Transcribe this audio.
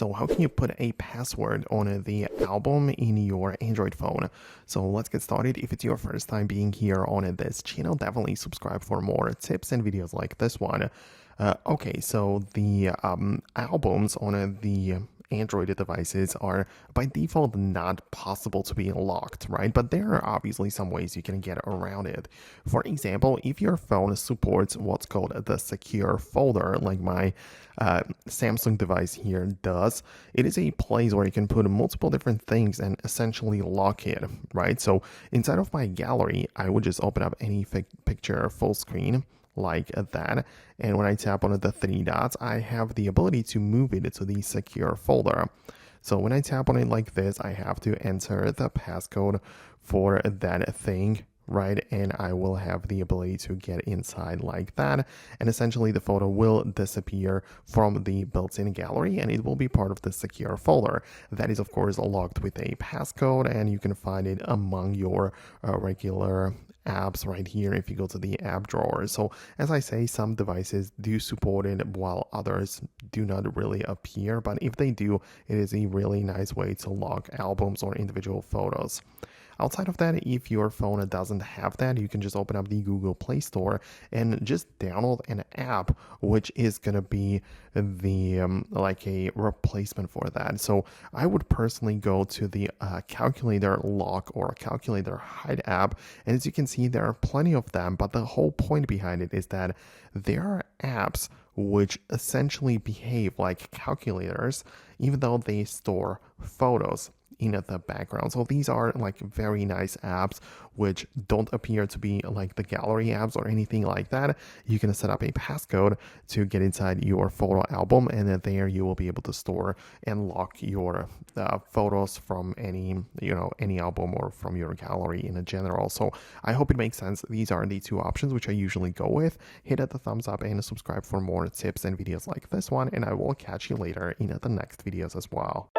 So how can you put a password on the album in your Android phone? So let's get started. If it's your first time being here on this channel, definitely subscribe for more tips and videos like this one. Okay, so the albums on the Android devices are by default not possible to be locked, right? But there are obviously some ways you can get around it. For example, if your phone supports what's called the secure folder, like my Samsung device here does, it is a place where you can put multiple different things and essentially lock it, right? So inside of my gallery, I would just open up any picture full screen like that, and when I tap on the three dots, I have the ability to move it to the secure folder. So when I tap on it like this, I have to enter the passcode for that thing, right? And I will have the ability to get inside like that, and essentially the photo will disappear from the built-in gallery and it will be part of the secure folder. That is of course locked with a passcode, and you can find it among your regular apps right here if you go to the app drawer. So as I say, some devices do support it while others do not really appear, but if they do, it is a really nice way to lock albums or individual photos. Outside of that, if your phone doesn't have that, you can just open up the Google Play Store and just download an app which is going to be the like a replacement for that. So I would personally go to the calculator lock or calculator hide app, and as you can see, there are plenty of them, but the whole point behind it is that there are apps which essentially behave like calculators, even though they store photos in the background. So these are like very nice apps which don't appear to be like the gallery apps or anything like that. You can set up a passcode to get inside your photo album, and then there you will be able to store and lock your photos from any album or from your gallery in general. So I hope it makes sense. These are the two options which I usually go with. Hit the thumbs up and subscribe for more tips and videos like this one, and I will catch you later in the next videos as well.